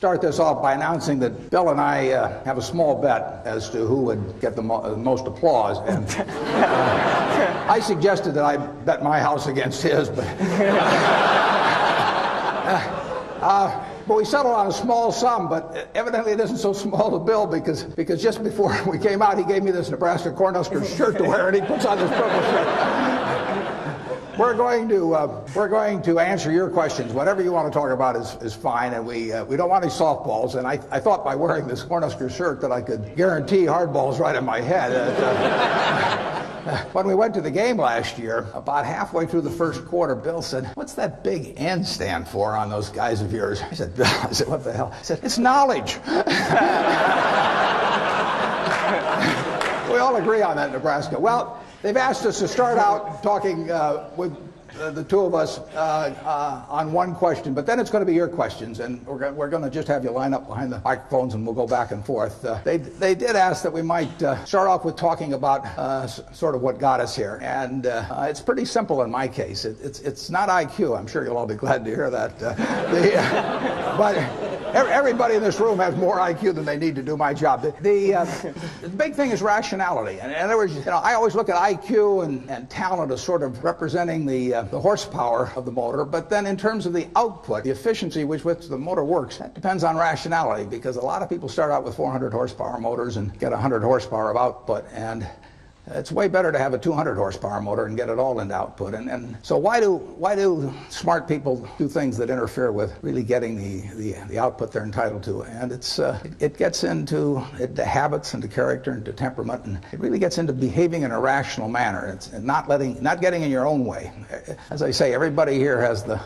Start this off by announcing that Bill and I have a small bet as to who would get the most applause. And I suggested that I bet my house against his, but we settled on a small sum, but evidently it isn't so small to Bill because just before we came out, he gave me this Nebraska Cornhuskers shirt to wear, and he puts on this purple shirt. We're going to answer your questions. Whatever you want to talk about is fine, and we don't want any softballs. And I thought by wearing this Cornhusker shirt that I could guarantee hardballs right in my head. When we went to the game last year, about halfway through the first quarter, Bill said, "What's that big N stand for on those guys of yours?" I said, "Bill," I said, "What the hell?" I said, "It's knowledge." We all agree on that in Nebraska. Well, they've asked us to start out talking with the two of us on one question, but then it's going to be your questions, and we're going to just have you line up behind the microphones, and we'll go back and forth. They did ask that we might start off with talking about sort of what got us here, and it's pretty simple in my case. It's not IQ. I'm sure you'll all be glad to hear that. But everybody in this room has more IQ than they need to do my job. The big thing is rationality. And in other words, I always look at IQ and talent as sort of representing the horsepower of the motor, but then in terms of the output, the efficiency with which the motor works, that depends on rationality, because a lot of people start out with 400 horsepower motors and get 100 horsepower of output, and it's way better to have a 200 horsepower motor and get it all into output. And so why do smart people do things that interfere with really getting the output they're entitled to? And it gets into habits, into character, into temperament, and it really gets into behaving in a rational manner. It's not getting in your own way. As I say, everybody here has the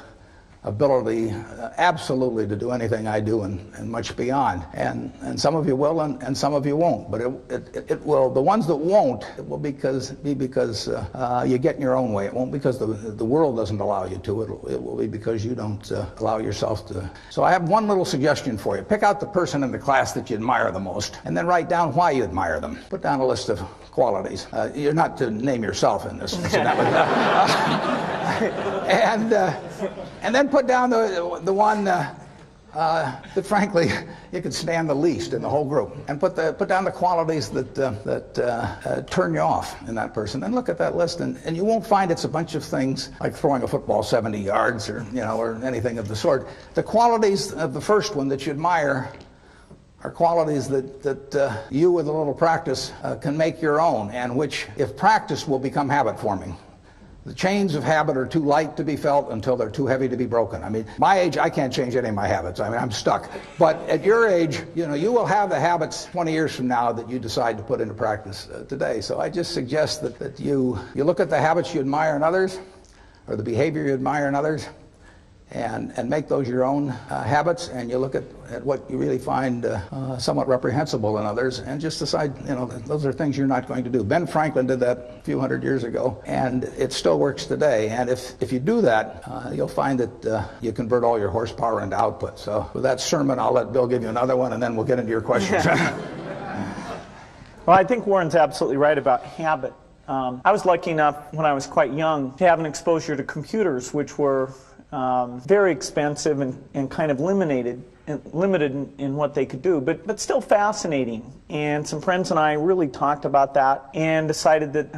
ability absolutely to do anything I do and much beyond, and some of you will and some of you won't, but it will, the ones that won't, it will be because you get in your own way. It won't because the world doesn't allow you to. It will be because you don't allow yourself to. So I have one little suggestion for you. Pick out the person in the class that you admire the most, and then write down why you admire them. Put down a list of qualities. You're not to name yourself in this. And then put down the one that frankly you could stand the least in the whole group, and put down the qualities that turn you off in that person. And look at that list, and you won't find it's a bunch of things like throwing a football 70 yards or anything of the sort. The qualities of the first one that you admire are qualities that you, with a little practice, can make your own, and which, if practiced, will become habit forming. The chains of habit are too light to be felt until they're too heavy to be broken. I mean, my age, I can't change any of my habits. I mean, I'm stuck. But at your age, you will have the habits 20 years from now that you decide to put into practice today. So I just suggest that you look at the habits you admire in others, or the behavior you admire in others, and make those your own habits, and you look at what you really find somewhat reprehensible in others, and just decide, those are things you're not going to do. Ben Franklin did that a few hundred years ago, and it still works today. And if you do that, you'll find that you convert all your horsepower into output. So with that sermon, I'll let Bill give you another one, and then we'll get into your questions. Well, I think Warren's absolutely right about habit. I was lucky enough when I was quite young to have an exposure to computers, which were very expensive and kind of limited in what they could do, but still fascinating. And some friends and I really talked about that and decided that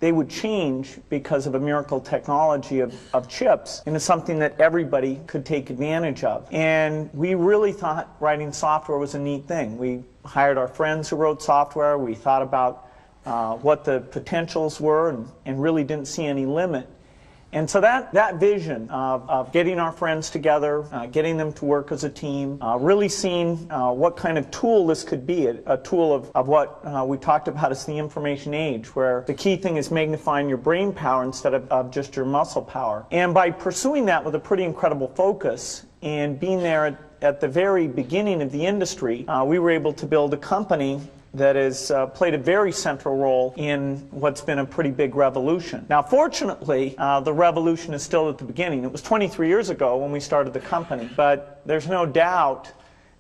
they would change because of a miracle technology of chips into something that everybody could take advantage of. And we really thought writing software was a neat thing. We hired our friends who wrote software. We thought about what the potentials were and really didn't see any limit. And so that vision of getting our friends together, getting them to work as a team, really seeing what kind of tool this could be, a tool of what we talked about as the information age, where the key thing is magnifying your brain power instead of just your muscle power. And by pursuing that with a pretty incredible focus and being there at the very beginning of the industry, we were able to build a company that has played a very central role in what's been a pretty big revolution. Now, fortunately, the revolution is still at the beginning. It was 23 years ago when we started the company, but there's no doubt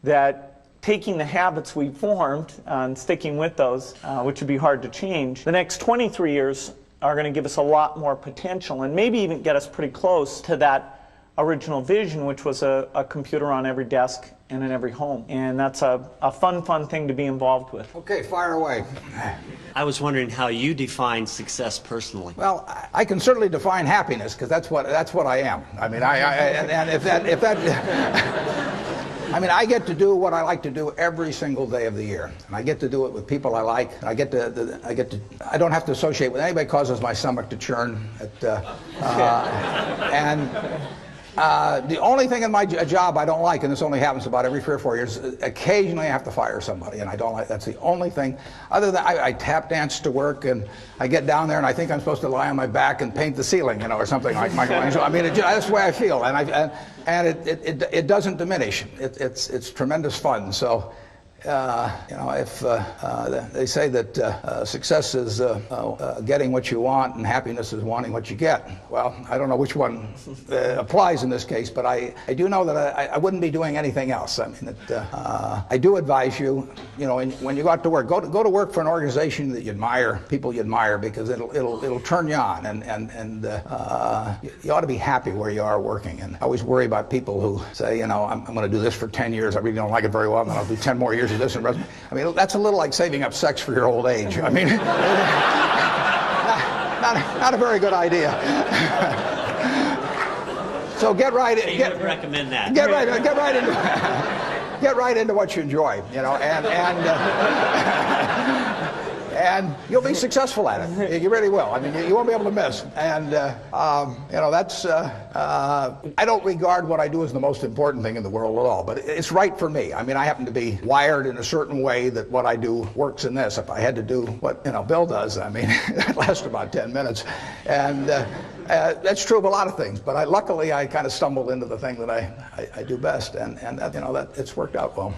that taking the habits we formed and sticking with those, which would be hard to change, the next 23 years are going to give us a lot more potential and maybe even get us pretty close to that original vision, which was a computer on every desk and in every home. And that's a fun thing to be involved with. Okay, fire away. I was wondering how you define success personally. Well, I can certainly define happiness because that's what I am. I mean, and if that I mean, I get to do what I like to do every single day of the year, and I get to do it with people I like. I don't have to associate with anybody who causes my stomach to churn. The only thing in my job I don't like, and this only happens about every 3 or 4 years, occasionally I have to fire somebody, and I don't like. That's the only thing. Other than I tap dance to work, and I get down there, and I think I'm supposed to lie on my back and paint the ceiling, or something like Michelangelo. I mean, that's the way I feel, and it doesn't diminish. It's tremendous fun. So. If they say that success is getting what you want and happiness is wanting what you get, well, I don't know which one applies in this case, but I do know that I wouldn't be doing anything else. I mean, I do advise you, when you go out to work, go to work for an organization that you admire, people you admire, because it'll turn you on, and you ought to be happy where you are working. And I always worry about people who say, I'm going to do this for 10 years. I really don't like it very well, and then I'll do 10 more years of this. I mean, that's a little like saving up sex for your old age. I mean, not a very good idea. So get right in. You would recommend that. Get right into what you enjoy, and you'll be successful at it. You really will. I mean, you won't be able to miss. And that's. I don't regard what I do as the most important thing in the world at all, but it's right for me. I mean, I happen to be wired in a certain way that what I do works in this. If I had to do what Bill does, I mean, it lasts about 10 minutes, and that's true of a lot of things. But luckily, I kind of stumbled into the thing that I do best, and that it's worked out well.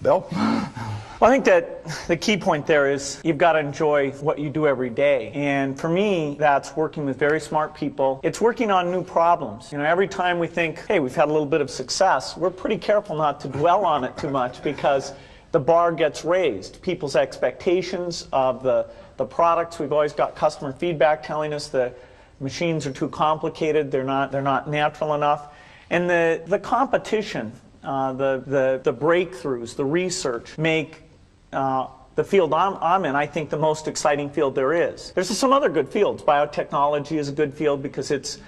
Bill? Well, I think that the key point there is you've got to enjoy what you do every day. And for me, that's working with very smart people. It's working on new problems. Every time we think, hey, we've had a little bit of success, we're pretty careful not to dwell on it too much because the bar gets raised. People's expectations of the products, we've always got customer feedback telling us the machines are too complicated, they're not natural enough. And the competition, the breakthroughs, the research make the field I'm in, I think, the most exciting field there is. There's some other good fields. Biotechnology is a good field because it's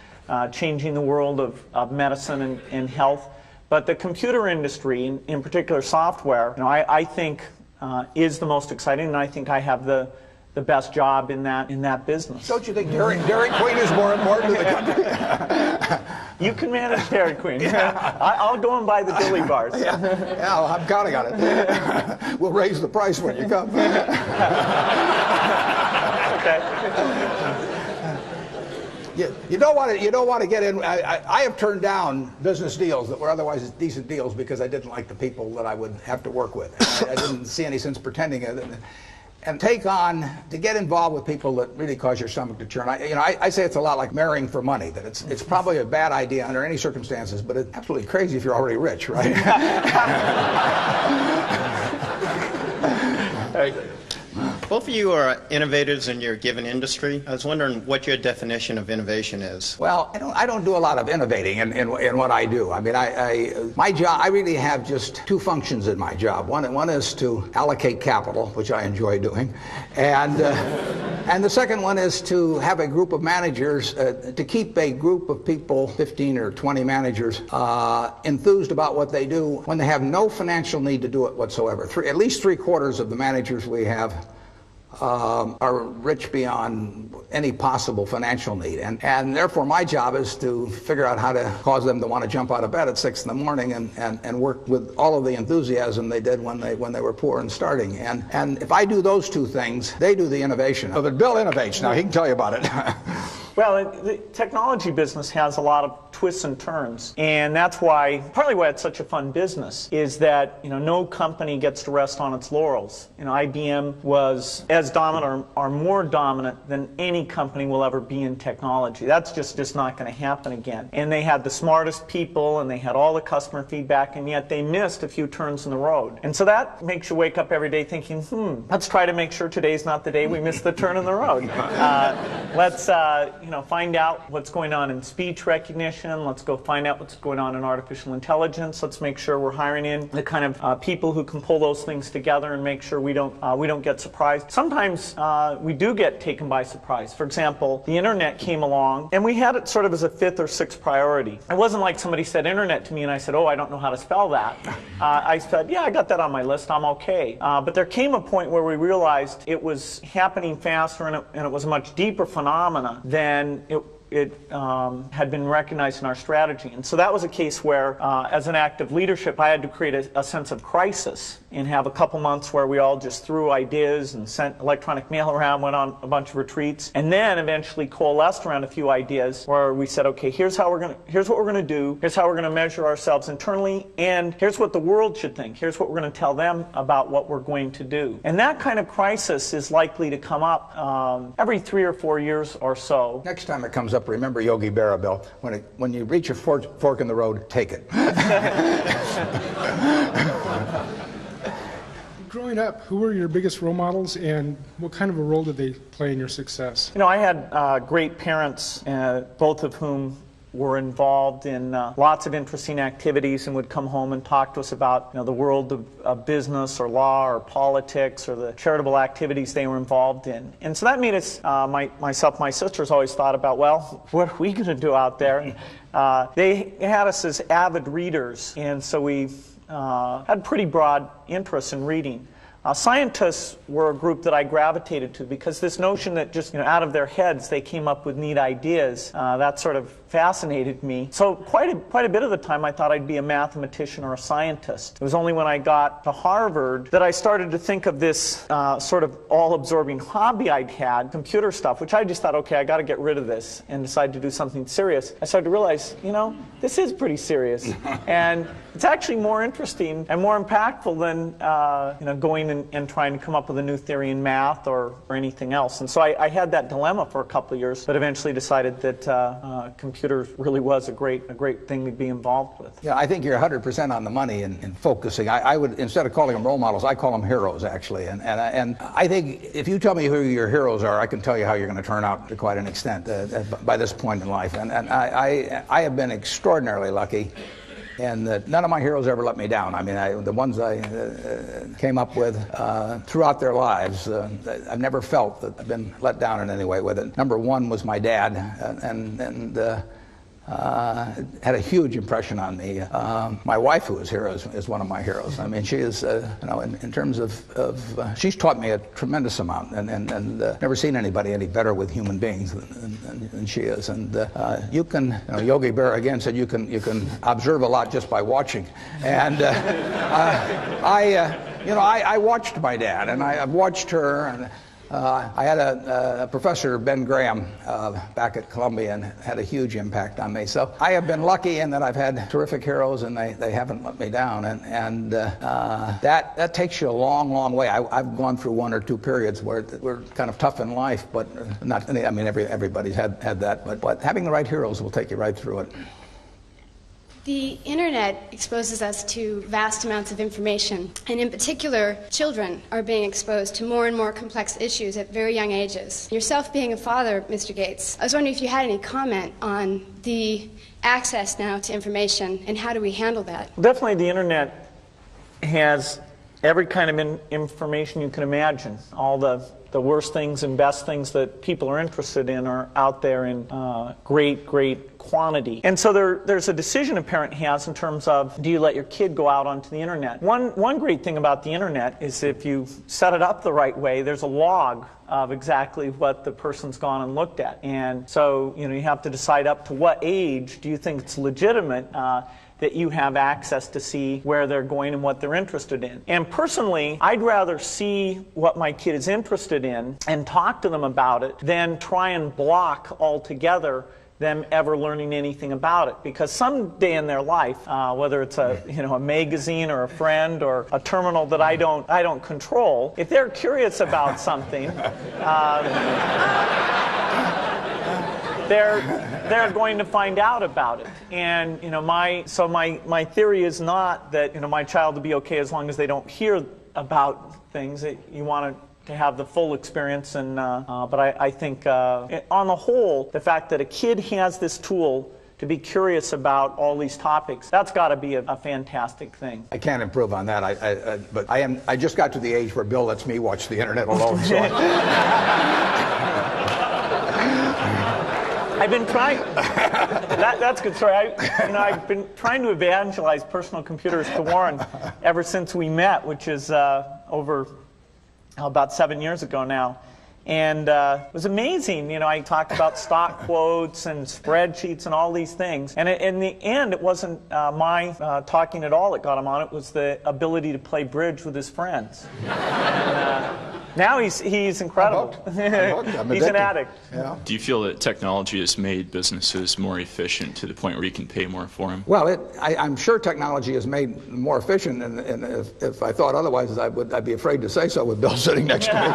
changing the world of medicine and health. But the computer industry, in particular software, I think is the most exciting, and I think I have the best job in that business. Don't you think Dairy Queen is more important to the country? You can manage Dairy Queen. Yeah. I'll go and buy the dilly bars. Yeah, well, I'm counting on it. We'll raise the price when you come. Okay. You don't want to get in. I have turned down business deals that were otherwise decent deals because I didn't like the people that I would have to work with. I didn't see any sense pretending it. And to get involved with people that really cause your stomach to churn. I say it's a lot like marrying for money, that it's probably a bad idea under any circumstances, but it's absolutely crazy if you're already rich, right? Both of you are innovators in your given industry. I was wondering what your definition of innovation is. Well, I don't do a lot of innovating in what I do. I mean, my job, I really have just two functions in my job. One is to allocate capital, which I enjoy doing, and the second one is to have a group of managers, to keep a group of people, 15 or 20 managers, enthused about what they do when they have no financial need to do it whatsoever. At least 3/4 of the managers we have are rich beyond any possible financial need, and therefore my job is to figure out how to cause them to want to jump out of bed at 6 in the morning and work with all of the enthusiasm they did when they were poor and starting. And if I do those two things, they do the innovation. So that Bill innovates. Now he can tell you about it. Well, the technology business has a lot of twists and turns, and that's partly why it's such a fun business, is that no company gets to rest on its laurels. IBM was as dominant or more dominant than any company will ever be in technology. That's just not going to happen again. And they had the smartest people, and they had all the customer feedback, and yet they missed a few turns in the road. And so that makes you wake up every day thinking, let's try to make sure today's not the day we miss the turn in the road. Let's find out what's going on in speech recognition. automation. Let's go find out what's going on in artificial intelligence. Let's make sure we're hiring in the kind of people who can pull those things together and make sure we don't get surprised. Sometimes we do get taken by surprise. For example, the internet came along, and we had it sort of as a 5th or 6th priority. It wasn't like somebody said internet to me, and I said, oh, I don't know how to spell that. I said, yeah, I got that on my list. I'm okay. But there came a point where we realized it was happening faster, and it was a much deeper phenomena than it had been recognized in our strategy. And so that was a case where, as an act of leadership, I had to create a sense of crisis and have a couple months where we all just threw ideas and sent electronic mail around, went on a bunch of retreats, and then eventually coalesced around a few ideas where we said, okay, here's what we're going to do, here's how we're going to measure ourselves internally, and here's what the world should think, here's what we're going to tell them about what we're going to do. And that kind of crisis is likely to come up every 3 or 4 years or so. Next time it comes up, remember Yogi Berra, Bill. When you reach a fork in the road, take it. Growing up, who were your biggest role models, and what kind of a role did they play in your success? You know, I had great parents, both of whom were involved in lots of interesting activities and would come home and talk to us about, you know, the world of business or law or politics or the charitable activities they were involved in. And so that made us, myself and my sisters always thought about, well, what are we going to do out there? And, they had us as avid readers, and so we had pretty broad interests in reading. Scientists were a group that I gravitated to because this notion that just, you know, out of their heads they came up with neat ideas, that sort of fascinated me. So quite a bit of the time I thought I'd be a mathematician or a scientist. It was only when I got to Harvard that I started to think of this sort of all-absorbing hobby I'd had, computer stuff, which I just thought, okay, I got to get rid of this, and decided to do something serious. I started to realize, you know, this is pretty serious, and it's actually more interesting and more impactful than you know, going and trying to come up with a new theory in math or anything else. And so I had that dilemma for a couple of years, but eventually decided that computers really was a great thing to be involved with. Yeah, I think you're 100% on the money in focusing. I would, instead of calling them role models, I call them heroes, actually. And I think if you tell me who your heroes are, I can tell you how you're going to turn out to quite an extent by this point in life. And I have been extraordinarily lucky. And none of my heroes ever let me down. I mean, the ones I came up with throughout their lives, I've never felt that I've been let down in any way with it. Number one was my dad, and had a huge impression on me. My wife, who is here, is one of my heroes. I mean, she is, you know, in terms of she's taught me a tremendous amount, and never seen anybody any better with human beings than she is. And you can, you know, Yogi Berra again said you can observe a lot just by watching. And I watched my dad, and I've watched her. And I had a professor, Ben Graham, back at Columbia, and had a huge impact on me. So I have been lucky in that I've had terrific heroes, and they haven't let me down. And that takes you a long, long way. I've gone through 1 or 2 periods where we're kind of tough in life, but not. I mean, everybody's had that. But having the right heroes will take you right through it. The internet exposes us to vast amounts of information, and in particular, children are being exposed to more and more complex issues at very young ages. Yourself being a father, Mr. Gates, I was wondering if you had any comment on the access now to information, and how do we handle that? Definitely the internet has every kind of information you can imagine. All the worst things and best things that people are interested in are out there in great quantity. And so there's a decision a parent has in terms of, do you let your kid go out onto the internet? One great thing about the internet is if you set it up the right way, there's a log of exactly what the person's gone and looked at. And so, you know, you have to decide up to what age do you think it's legitimate that you have access to see where they're going and what they're interested in. And personally, I'd rather see what my kid is interested in and talk to them about it than try and block altogether them ever learning anything about it. Because someday in their life, whether it's a magazine or a friend or a terminal that I don't control, if they're curious about something, they're going to find out about it. And my theory is not that my child will be okay as long as they don't hear about things. You want to have the full experience, and but I think on the whole, the fact that a kid has this tool to be curious about all these topics. That's got to be a fantastic thing. I can't improve on that. But I just got to the age where Bill lets me watch the internet alone. So I've been trying. That's a good story. I've been trying to evangelize personal computers to Warren ever since we met, which is over about 7 years ago now. And it was amazing. I talked about stock quotes and spreadsheets and all these things. And in the end, it wasn't my talking at all that got him on. It was the ability to play bridge with his friends. And, now he's incredible. He's an addict. Yeah. Do you feel that technology has made businesses more efficient to the point where you can pay more for them? Well, I'm sure technology has made them more efficient, and if I thought otherwise, I'd be afraid to say so with Bill sitting next to me.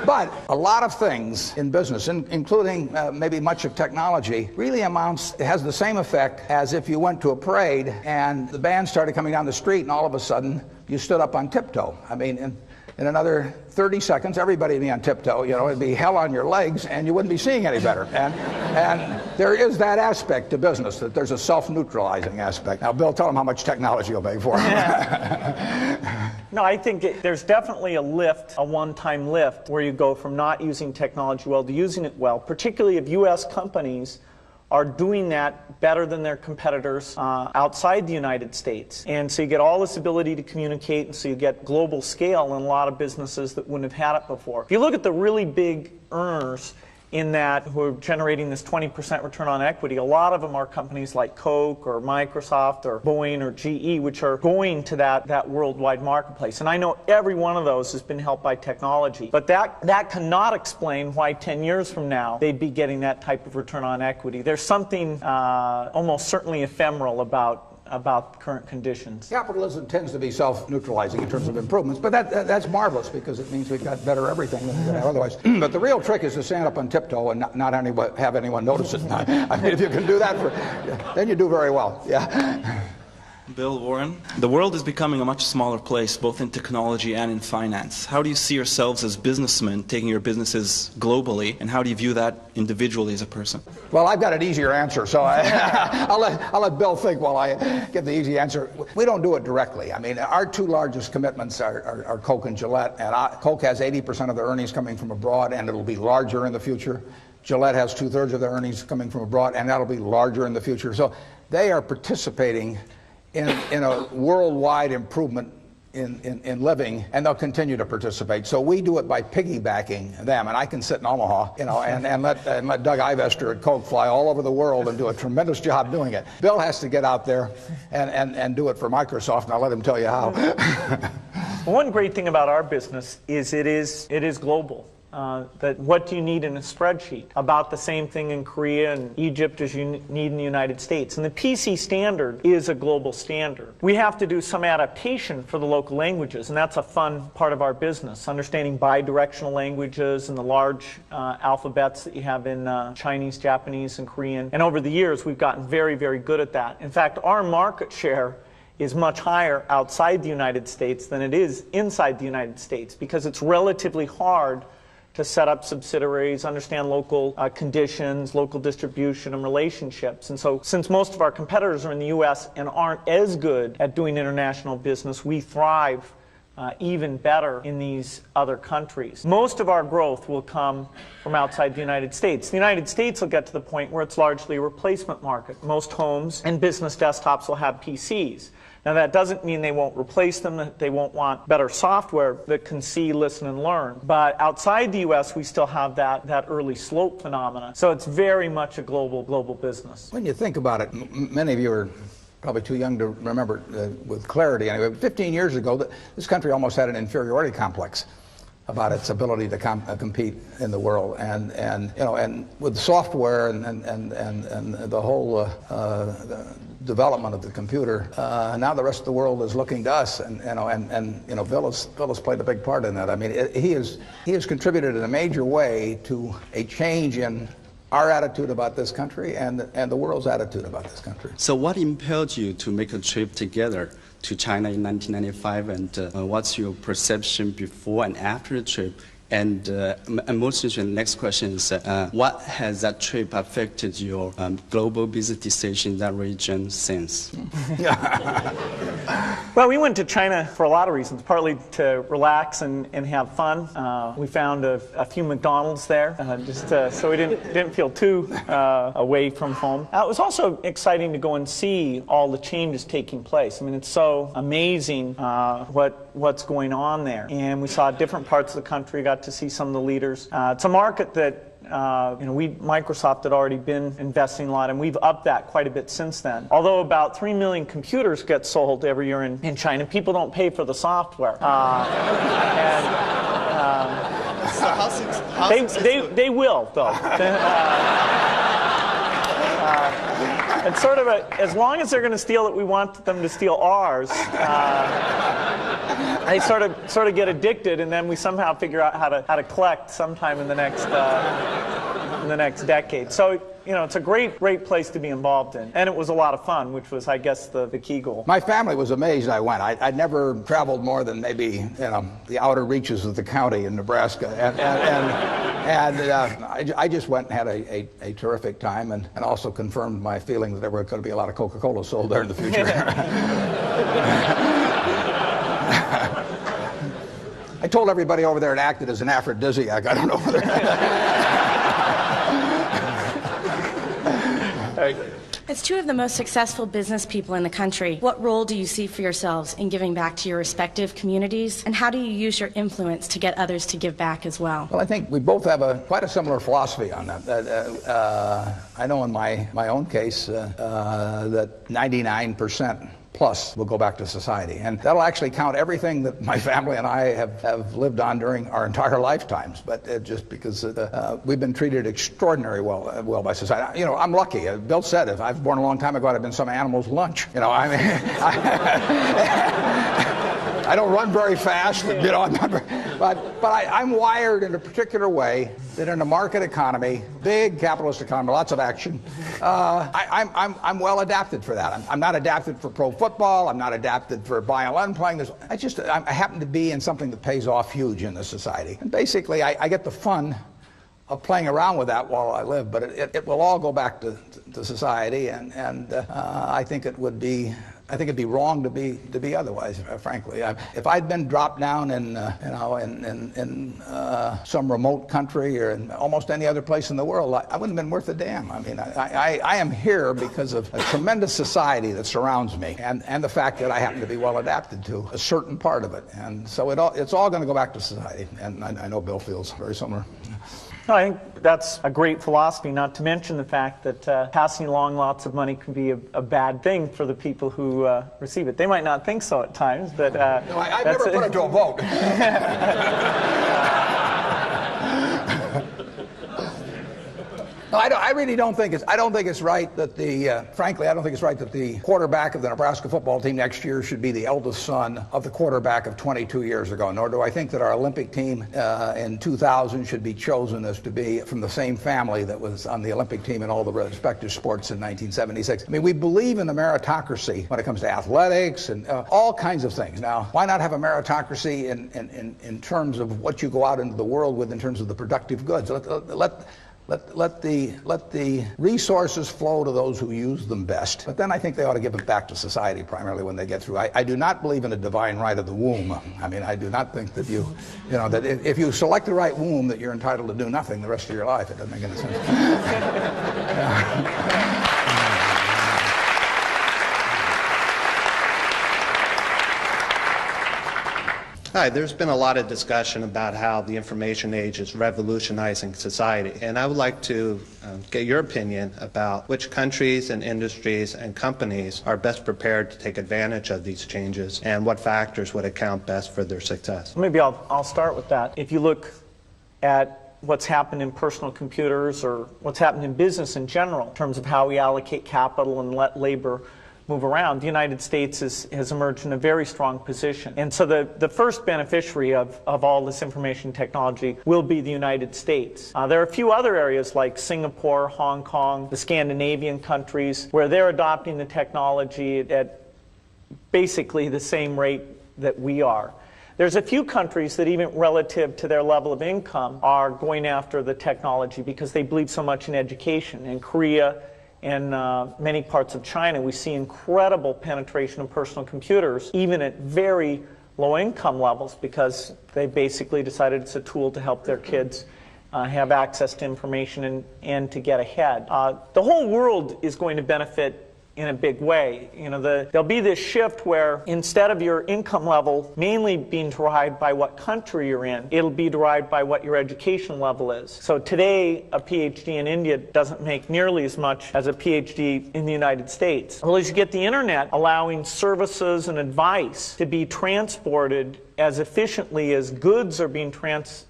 But a lot of things in business, including maybe much of technology, really has the same effect as if you went to a parade and the band started coming down the street and all of a sudden you stood up on tiptoe. I mean, in another 30 seconds, everybody would be on tiptoe. It'd be hell on your legs and you wouldn't be seeing any better. And there is that aspect to business, that there's a self-neutralizing aspect. Now, Bill, tell them how much technology you'll make for them. No, I think there's definitely a lift, a one-time lift, where you go from not using technology well to using it well, particularly if U.S. companies are doing that better than their competitors outside the United States. And so you get all this ability to communicate, and so you get global scale in a lot of businesses that wouldn't have had it before. If you look at the really big earners in that who are generating this 20% return on equity, a lot of them are companies like Coke or Microsoft or Boeing or GE, which are going to that worldwide marketplace. And I know every one of those has been helped by technology. But that cannot explain why 10 years from now they'd be getting that type of return on equity. There's something almost certainly ephemeral about current conditions. Capitalism tends to be self-neutralizing in terms of improvements, but that's marvelous because it means we've got better everything than we could have otherwise. But the real trick is to stand up on tiptoe and not have anyone notice it. I mean, if you can do that, then you do very well. Yeah. Bill, Warren, the world is becoming a much smaller place, both in technology and in finance. How do you see yourselves as businessmen taking your businesses globally, and how do you view that individually as a person? Well, I've got an easier answer, so I'll let Bill think while I give the easy answer. We don't do it directly. I mean, our two largest commitments are Coke and Gillette, and Coke has 80% of their earnings coming from abroad, and it'll be larger in the future. Gillette has 2/3 of their earnings coming from abroad, and that'll be larger in the future. So they are participating in a worldwide improvement in living, and they'll continue to participate. So we do it by piggybacking them, and I can sit in Omaha, and let Doug Ivester at Coke fly all over the world and do a tremendous job doing it. Bill has to get out there and do it for Microsoft, and I'll let him tell you how. One great thing about our business is it is global. That what do you need in a spreadsheet? About the same thing in Korea and Egypt as you need in the United States. And the PC standard is a global standard. We have to do some adaptation for the local languages, and that's a fun part of our business, understanding bidirectional languages and the large alphabets that you have in Chinese, Japanese, and Korean. And over the years, we've gotten very, very good at that. In fact, our market share is much higher outside the United States than it is inside the United States, because it's relatively hard to set up subsidiaries, understand local conditions, local distribution, and relationships. And so since most of our competitors are in the U.S. and aren't as good at doing international business, we thrive even better in these other countries. Most of our growth will come from outside the United States. The United States will get to the point where it's largely a replacement market. Most homes and business desktops will have PCs. Now, that doesn't mean they won't replace them, that they won't want better software that can see, listen, and learn. But outside the U.S., we still have that early slope phenomena. So it's very much a global business. When you think about it, many of you are probably too young to remember with clarity. Anyway, 15 years ago, this country almost had an inferiority complex about its ability to compete in the world, and with software and the whole development of the computer, now the rest of the world is looking to us, and Bill has played a big part in that. I mean, he has contributed in a major way to a change in our attitude about this country and the world's attitude about this country. So what impelled you to make a trip together to China in 1995, and what's your perception before and after the trip, And most interesting, the next question is, what has that trip affected your global business decision in that region since? Well, we went to China for a lot of reasons, partly to relax and have fun. We found a few McDonald's there, just so we didn't feel too away from home. It was also exciting to go and see all the changes taking place. I mean, it's so amazing what's going on there. And we saw different parts of the country, got to see some of the leaders. It's a market that Microsoft had already been investing a lot, and we've upped that quite a bit since then. Although about 3 million computers get sold every year in China, people don't pay for the software. They will, though. It's sort of as long as they're going to steal it, we want them to steal ours. They sort of get addicted, and then we somehow figure out how to collect sometime in the next decade. So it's a great place to be involved in, and it was a lot of fun, which was, I guess, the key goal. My family was amazed I went. I'd never traveled more than maybe the outer reaches of the county in Nebraska, and I just went and had a terrific time, and also confirmed my feeling that there were going to be a lot of Coca-Cola sold there in the future. I told everybody over there it acted as an aphrodisiac. I don't know whether. As two of the most successful business people in the country, what role do you see for yourselves in giving back to your respective communities, and how do you use your influence to get others to give back as well? Well, I think we both have quite a similar philosophy on that. I know in my own case that 99% plus will go back to society. And that'll actually count everything that my family and I have lived on during our entire lifetimes. But just because we've been treated extraordinarily well by society. I'm lucky. Bill said if I was born a long time ago, I'd have been some animal's lunch. I mean, I don't run very fast, but I'm wired in a particular way that in a market economy, big capitalist economy, lots of action, I'm well adapted for that. I'm not adapted for pro football. I'm not adapted for violin playing. I happen to be in something that pays off huge in this society. And basically, I get the fun of playing around with that while I live, but it will all go back to society, and I think it'd be wrong to be otherwise, frankly. If I'd been dropped down in some remote country or in almost any other place in the world, I wouldn't have been worth a damn. I mean, I am here because of a tremendous society that surrounds me, and the fact that I happen to be well adapted to a certain part of it. And so it's all going to go back to society. And I know Bill feels very similar. No, I think that's a great philosophy, not to mention the fact that passing along lots of money can be a bad thing for the people who receive it. They might not think so at times, but... no, I've never put it to a vote. No, I really don't think it's right that frankly, I don't think it's right that the quarterback of the Nebraska football team next year should be the eldest son of the quarterback of 22 years ago. Nor do I think that our Olympic team in 2000 should be chosen as to be from the same family that was on the Olympic team in all the respective sports in 1976. I mean, we believe in the meritocracy when it comes to athletics and all kinds of things. Now, why not have a meritocracy in terms of what you go out into the world with in terms of the productive goods? Let the resources flow to those who use them best. But then I think they ought to give it back to society primarily when they get through. I do not believe in a divine right of the womb. I mean, I do not think that that if you select the right womb that you're entitled to do nothing the rest of your life. It doesn't make any sense. Hi, there's been a lot of discussion about how the information age is revolutionizing society, and I would like to get your opinion about which countries and industries and companies are best prepared to take advantage of these changes and what factors would account best for their success. Maybe I'll start with that. If you look at what's happened in personal computers or what's happened in business in general in terms of how we allocate capital and let labor move around, the United States has emerged in a very strong position. And so the first beneficiary of all this information technology will be the United States. There are a few other areas like Singapore, Hong Kong, the Scandinavian countries, where they're adopting the technology at basically the same rate that we are. There's a few countries that even relative to their level of income are going after the technology because they believe so much in education. In Korea and many parts of China, we see incredible penetration of personal computers, even at very low income levels, because they basically decided it's a tool to help their kids have access to information and to get ahead. The whole world is going to benefit in a big way. You know, there'll be this shift where instead of your income level mainly being derived by what country you're in, it'll be derived by what your education level is. So today, a PhD in India doesn't make nearly as much as a PhD in the United States. Well, as you get the internet allowing services and advice to be transported as efficiently as goods are being transported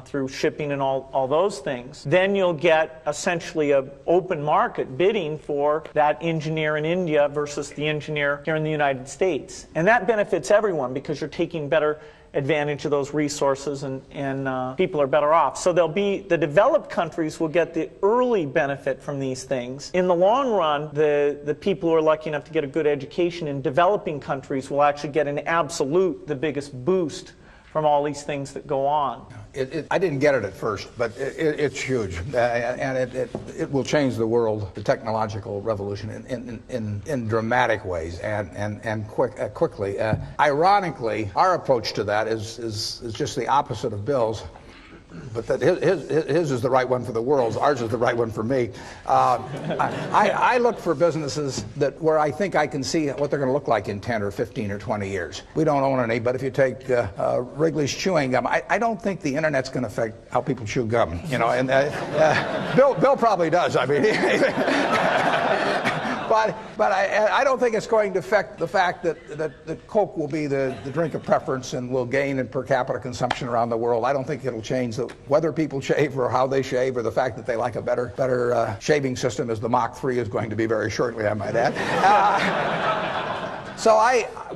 through shipping and all those things, then you'll get essentially an open market bidding for that engineer in India versus the engineer here in the United States. And that benefits everyone because you're taking better advantage of those resources and people are better off. So the developed countries will get the early benefit from these things. In the long run, the people who are lucky enough to get a good education in developing countries will actually get an absolute, the biggest boost from all these things that go on. I didn't get it at first, but it's huge, and it will change the world, the technological revolution, in dramatic ways and quickly. Ironically, our approach to that is just the opposite of Bill's. But that his is the right one for the world. Ours is the right one for me. I look for businesses where I think I can see what they're going to look like in 10 or 15 or 20 years. We don't own any, but if you take Wrigley's chewing gum, I don't think the internet's going to affect how people chew gum. You know, and Bill probably does. I mean. But I don't think it's going to affect the fact that Coke will be the drink of preference and will gain in per capita consumption around the world. I don't think it'll change whether people shave or how they shave or the fact that they like a better shaving system, as the Mach 3 is going to be very shortly, I might add. So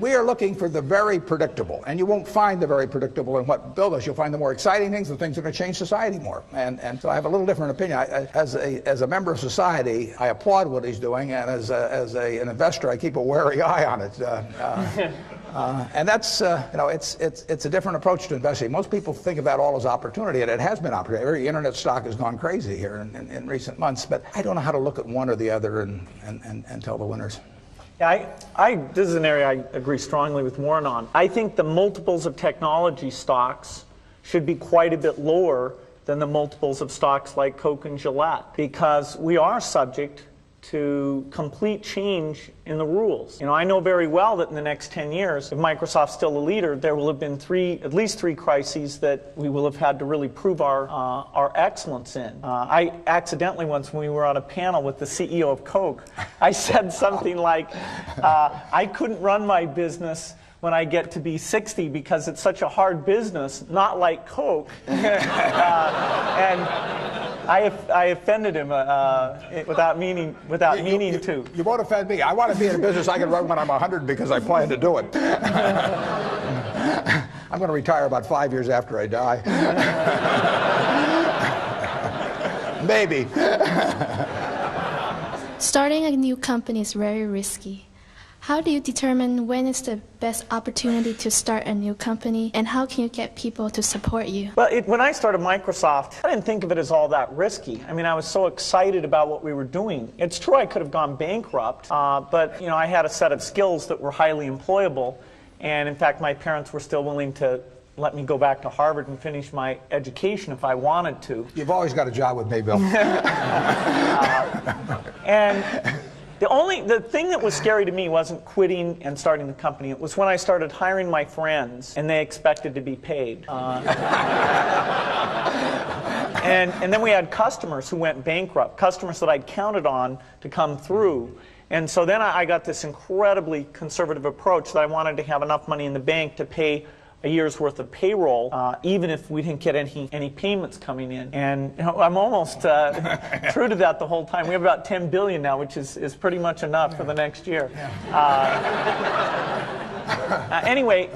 we are looking for the very predictable, and you won't find the very predictable in what Bill does. You'll find the more exciting things, the things that are going to change society more. And so I have a little different opinion. As a member of society, I applaud what he's doing, and as an investor, I keep a wary eye on it. And that's it's a different approach to investing. Most people think of that all as opportunity, and it has been opportunity. Every internet stock has gone crazy here in recent months, but I don't know how to look at one or the other and tell the winners. Yeah, this is an area I agree strongly with Warren on. I think the multiples of technology stocks should be quite a bit lower than the multiples of stocks like Coke and Gillette, because we are subject to complete change in the rules. You know, I know very well that in the next 10 years, if Microsoft's still a leader, there will have been at least three crises that we will have had to really prove our excellence in. I accidentally once, when we were on a panel with the CEO of Coke, I said something like, I couldn't run my business when I get to be 60 because it's such a hard business, not like Coke. And I offended him without meaning to. You won't offend me. I want to be in a business I can run when I'm 100 because I plan to do it. I'm going to retire about 5 years after I die. Maybe. Starting a new company is very risky. How do you determine when is the best opportunity to start a new company, and how can you get people to support you? Well, when I started Microsoft, I didn't think of it as all that risky. I mean, I was so excited about what we were doing. It's true I could have gone bankrupt, but you know, I had a set of skills that were highly employable, and in fact, my parents were still willing to let me go back to Harvard and finish my education if I wanted to. You've always got a job with me, Bill. And the thing that was scary to me wasn't quitting and starting the company. It was when I started hiring my friends and they expected to be paid. And then we had customers who went bankrupt, customers that I'd counted on to come through. And so then I got this incredibly conservative approach that I wanted to have enough money in the bank to pay a year's worth of payroll, even if we didn't get any payments coming in. And you know, I'm almost true to that the whole time. We have about $10 billion now, which is pretty much enough for the next year. Anyway,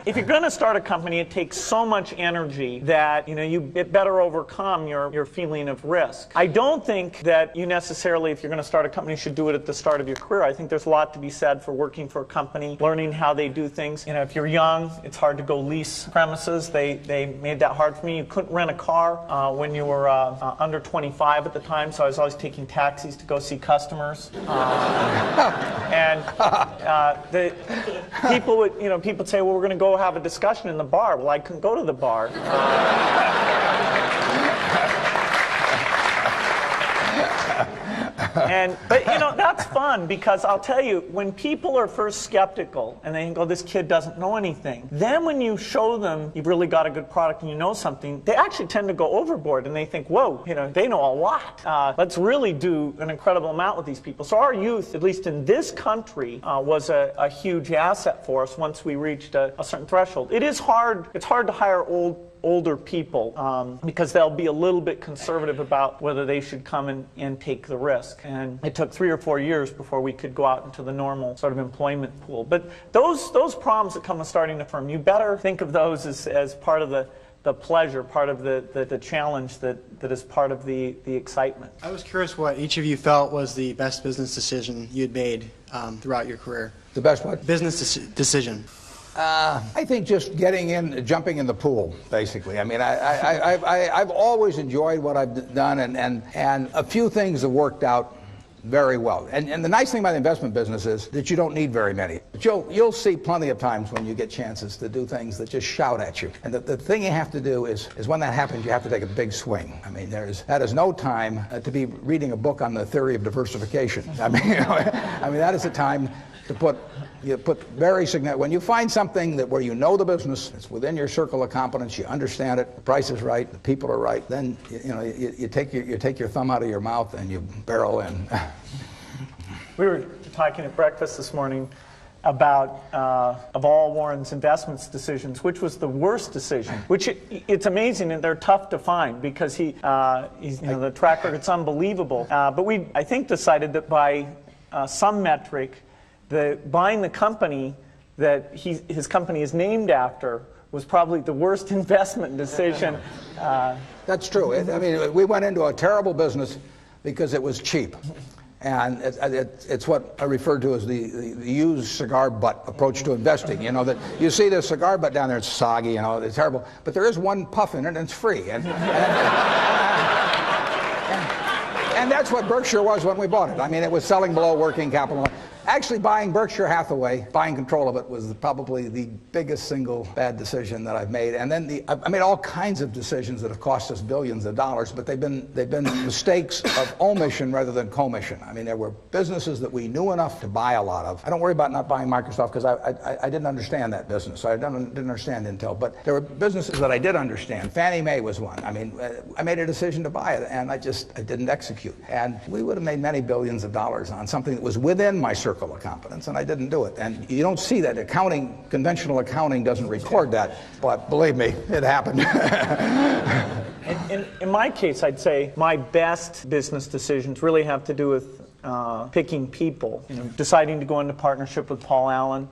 if you're going to start a company, it takes so much energy that it better overcome your feeling of risk. I don't think that you necessarily, if you're going to start a company, should do it at the start of your career. I think there's a lot to be said for working for a company, learning how they do things. If you're young, it's hard to go lease premises. They made that hard for me. You couldn't rent a car when you were under 25 at the time, so I was always taking taxis to go see customers. And the people would, people would say, well, we're going to go have a discussion in the bar. Well, I couldn't go to the bar. But that's fun, because I'll tell you, when people are first skeptical and they go, this kid doesn't know anything, then when you show them you've really got a good product and you know something, they actually tend to go overboard and they think, whoa, they know a lot. Let's really do an incredible amount with these people. So our youth, at least in this country, was a huge asset for us once we reached a certain threshold. It's hard to hire older people because they'll be a little bit conservative about whether they should come and take the risk. And it took 3 or 4 years before we could go out into the normal sort of employment pool. But those problems that come with starting a firm, you better think of those as part of the pleasure, part of the challenge that is part of the excitement. I was curious what each of you felt was the best business decision you'd made throughout your career. The best what? Business decision. I think just jumping in the pool, basically. I mean, I've always enjoyed what I've done, and a few things have worked out very well. And the nice thing about the investment business is that you don't need very many. But you'll see plenty of times when you get chances to do things that just shout at you. And the thing you have to do is when that happens, you have to take a big swing. I mean, that is no time to be reading a book on the theory of diversification. I mean, that is a time to put very significant. When you find something where you know the business, it's within your circle of competence, you understand it, the price is right, the people are right, then you take your thumb out of your mouth and you barrel in. We were talking at breakfast this morning about of all Warren's investments decisions, which was the worst decision. Which it's amazing, and they're tough to find because he's the track record's unbelievable. But we, I think, decided that by some metric, buying the company that his company is named after was probably the worst investment decision. That's true. I mean, we went into a terrible business because it was cheap. And it's what I refer to as the used cigar butt approach to investing. That you see the cigar butt down there, it's soggy, it's terrible. But there is one puff in it and it's free. And that's what Berkshire was when we bought it. I mean, it was selling below working capital. Actually, buying Berkshire Hathaway, buying control of it, was probably the biggest single bad decision that I've made. And then I made all kinds of decisions that have cost us billions of dollars, but they've been mistakes of omission rather than commission. I mean, there were businesses that we knew enough to buy a lot of. I don't worry about not buying Microsoft because I didn't understand that business. So I didn't understand Intel. But there were businesses that I did understand. Fannie Mae was one. I mean, I made a decision to buy it, and I didn't execute. And we would have made many billions of dollars on something that was within my circle of competence, and I didn't do it. And you don't see that. Conventional accounting doesn't record that, but believe me, it happened. In my case, I'd say my best business decisions really have to do with picking people. Deciding to go into partnership with Paul Allen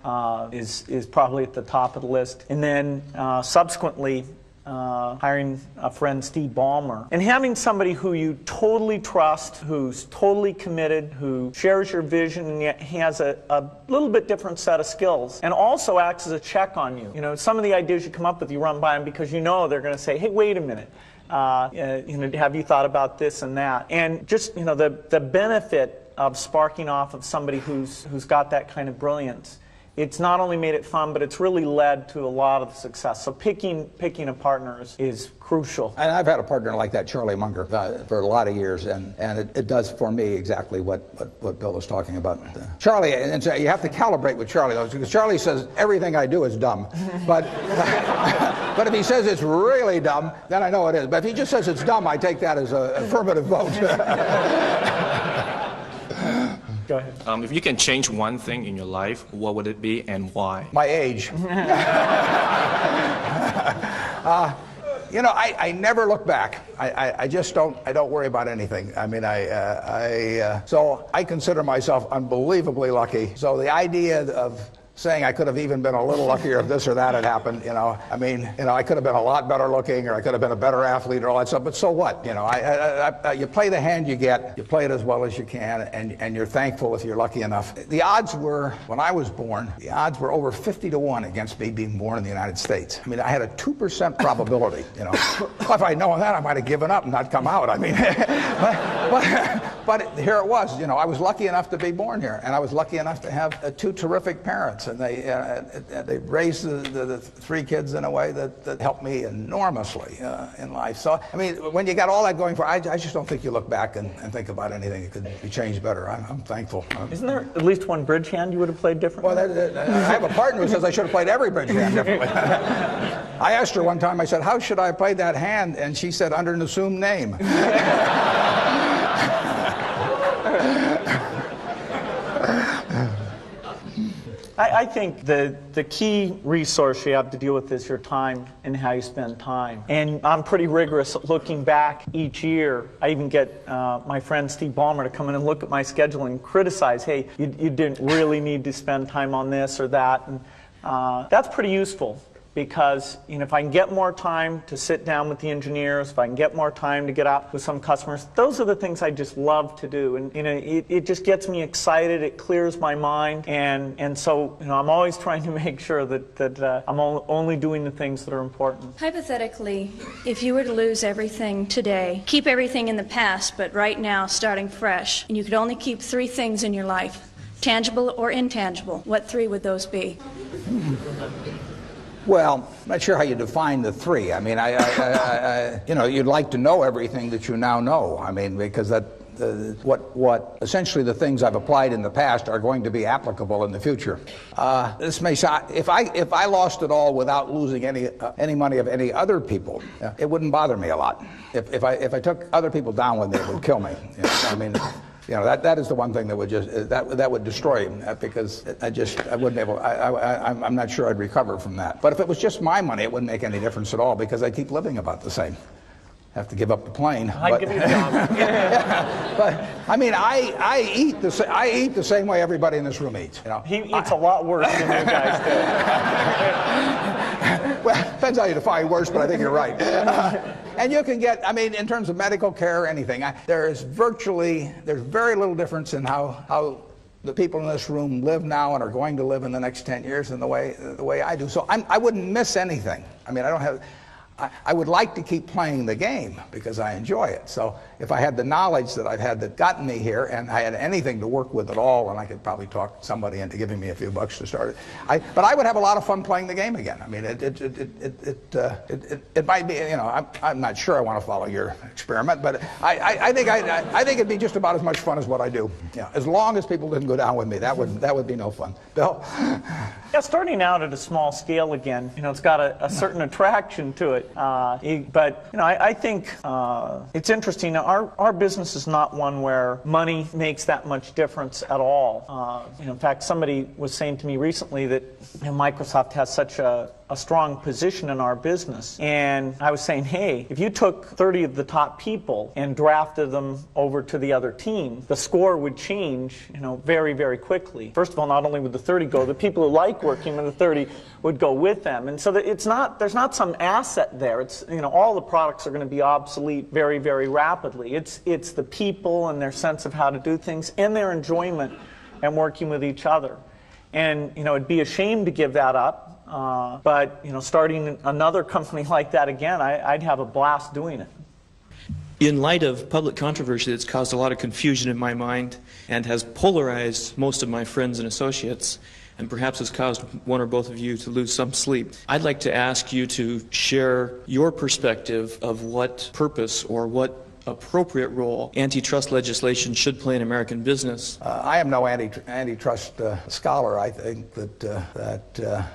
is probably at the top of the list. And then subsequently, hiring a friend, Steve Ballmer, and having somebody who you totally trust, who's totally committed, who shares your vision and yet has a little bit different set of skills, and also acts as a check on you. Some of the ideas you come up with, you run by them because they're going to say, hey, wait a minute. Have you thought about this and that? And just the benefit of sparking off of somebody who's got that kind of brilliance. It's not only made it fun, but it's really led to a lot of success. So picking a partner is crucial. And I've had a partner like that, Charlie Munger, for a lot of years, and it does for me exactly what Bill was talking about. Charlie, and so you have to calibrate with Charlie, though, because Charlie says everything I do is dumb. But but if he says it's really dumb, then I know it is. But if he just says it's dumb, I take that as an affirmative vote. Go ahead. If you can change one thing in your life, what would it be and why? My age. I never look back. I just don't. I don't worry about anything. I mean, so I consider myself unbelievably lucky. So the idea of saying I could have even been a little luckier if this or that had happened. I mean, I could have been a lot better looking, or I could have been a better athlete, or all that stuff. But so what? You play the hand you get. You play it as well as you can, and you're thankful if you're lucky enough. The odds were, when I was born, the odds were over 50-1 against me being born in the United States. I mean, I had a 2% probability. Well, if I'd known that, I might have given up and not come out. I mean, but here it was. I was lucky enough to be born here, and I was lucky enough to have two terrific parents, and they raised the three kids in a way that helped me enormously in life. So, I mean, when you got all that going for, I just don't think you look back and think about anything that could be changed better. I'm thankful. Isn't there at least one bridge hand you would have played differently? Well, I have a partner who says I should have played every bridge hand differently. I asked her one time, I said, how should I play that hand? And she said, under an assumed name. I think the key resource you have to deal with is your time and how you spend time. And I'm pretty rigorous at looking back each year. I even get my friend Steve Ballmer to come in and look at my schedule and criticize, hey, you didn't really need to spend time on this or that. And that's pretty useful. Because if I can get more time to sit down with the engineers, if I can get more time to get out with some customers, those are the things I just love to do. And it just gets me excited. It clears my mind. And so I'm always trying to make sure that I'm only doing the things that are important. Hypothetically, if you were to lose everything today, keep everything in the past, but right now starting fresh, and you could only keep three things in your life, tangible or intangible, what three would those be? Well, I'm not sure how you define the three. I mean, you'd like to know everything that you now know. I mean, because what essentially the things I've applied in the past are going to be applicable in the future. This may sound, if I lost it all without losing any money of any other people, it wouldn't bother me a lot. If I took other people down with me, it would kill me. I mean. That is the one thing that would just that would destroy him, because I wouldn't be able. I'm not sure I'd recover from that. But if it was just my money, it wouldn't make any difference at all, because I keep living about the same. Have to give up the plane. I'd give you a job. Yeah, but I mean, I eat the same way everybody in this room eats. He eats a lot worse than you guys do. Well, depends how you define worse, but I think you're right. And you can get, I mean, in terms of medical care or anything, there's very little difference in how the people in this room live now and are going to live in the next 10 years than the way I do. So I wouldn't miss anything. I mean, I would like to keep playing the game because I enjoy it. So if I had the knowledge that I've had that gotten me here, and I had anything to work with at all, and I could probably talk somebody into giving me a few bucks to start it. But I would have a lot of fun playing the game again. I mean, it might be. I'm not sure I want to follow your experiment, but I think it'd be just about as much fun as what I do. Yeah, as long as people didn't go down with me, that would be no fun. Bill. Yeah, starting out at a small scale again, it's got a certain attraction to it. But I think it's interesting. Our business is not one where money makes that much difference at all. In fact, somebody was saying to me recently that Microsoft has such a strong position in our business. And I was saying, hey, if you took 30 of the top people and drafted them over to the other team, the score would change, very, very quickly. First of all, not only would the 30 go, the people who like working with the 30 would go with them. And so that there's not some asset there. It's, all the products are going to be obsolete very, very rapidly. It's the people and their sense of how to do things and their enjoyment and working with each other. And, it'd be a shame to give that up. But starting another company like that again, I'd have a blast doing it. In light of public controversy that's caused a lot of confusion in my mind and has polarized most of my friends and associates, and perhaps has caused one or both of you to lose some sleep, I'd like to ask you to share your perspective of what purpose or what appropriate role antitrust legislation should play in American business. I am no antitrust scholar. I think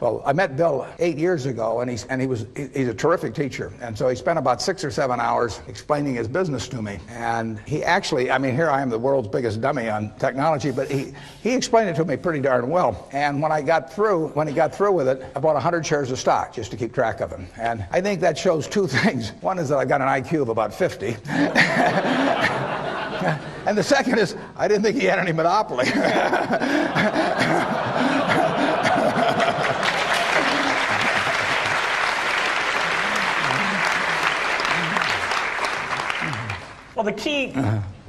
well, I met Bill 8 years ago, and he's a terrific teacher, and so he spent about 6 or 7 hours explaining his business to me. And he actually, I mean, here I am, the world's biggest dummy on technology, but he explained it to me pretty darn well. And when he got through with it, I bought 100 shares of stock just to keep track of him. And I think that shows two things. One is that I've got an IQ of about 50. And the second is, I didn't think he had any monopoly. Well, the key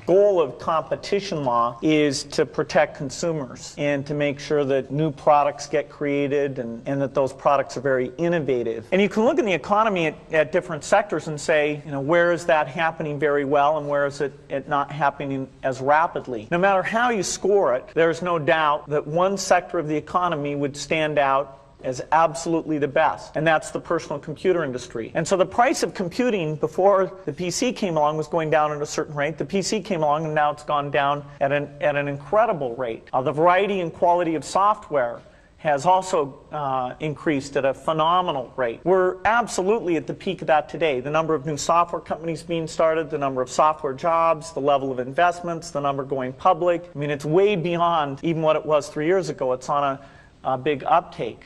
goal of competition law is to protect consumers and to make sure that new products get created and that those products are very innovative. And you can look in the economy at different sectors and say, you know, where is that happening very well and where is it not happening as rapidly? No matter how you score it, there's no doubt that one sector of the economy would stand out as absolutely the best, and that's the personal computer industry. And so the price of computing before the PC came along was going down at a certain rate. The PC came along and now it's gone down at an incredible rate. The variety and quality of software has also increased at a phenomenal rate. We're absolutely at the peak of that today. The number of new software companies being started, the number of software jobs, the level of investments, the number going public. I mean, it's way beyond even what it was 3 years ago. It's on a big uptake.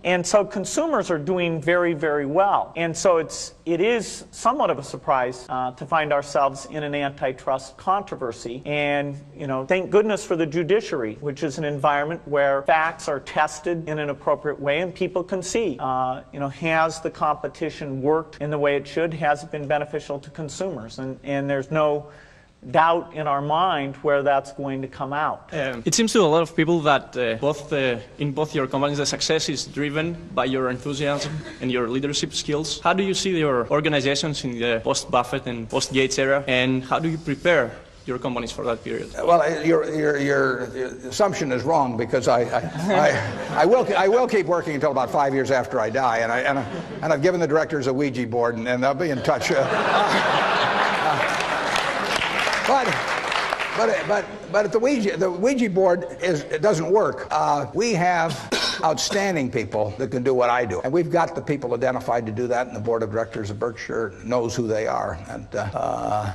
And so consumers are doing very, very well. And so it is somewhat of a surprise to find ourselves in an antitrust controversy. And, you know, thank goodness for the judiciary, which is an environment where facts are tested in an appropriate way and people can see, you know, has the competition worked in the way it should? Has it been beneficial to consumers? And there's no doubt in our mind where that's going to come out. It seems to a lot of people that in both your companies the success is driven by your enthusiasm and your leadership skills. How do you see your organizations in the post-Buffett and post-Gates era, and how do you prepare your companies for that period? Well, your assumption is wrong, because I will keep working until about 5 years after I die, and I've given the directors a Ouija board, and they'll be in touch. But the Ouija board it doesn't work. We have outstanding people that can do what I do, and we've got the people identified to do that, and the board of directors of Berkshire knows who they are. And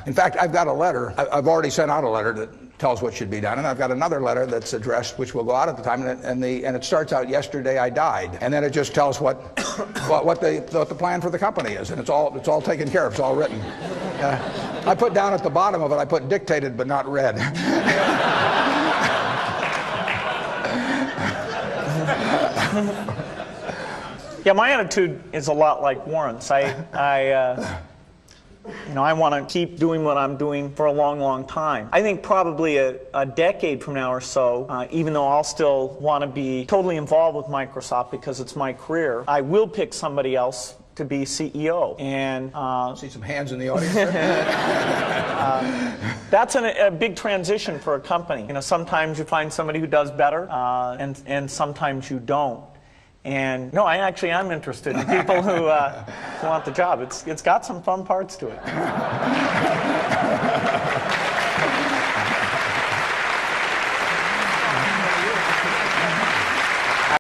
in fact, I've got a letter. I've already sent out a letter that tells what should be done, and I've got another letter that's addressed, which will go out at the time, and it starts out, "Yesterday I died," and then it just tells what the plan for the company is, and it's all taken care of. It's all written. I put down at the bottom of it, I put dictated but not read. Yeah, my attitude is a lot like Warren's. You know, I want to keep doing what I'm doing for a long, long time. I think probably a decade from now or so, even though I'll still want to be totally involved with Microsoft because it's my career, I will pick somebody else to be CEO. And see some hands in the audience. That's a big transition for a company. You know, sometimes you find somebody who does better, and sometimes you don't. And no, I actually am interested in people who want the job. It's got some fun parts to it.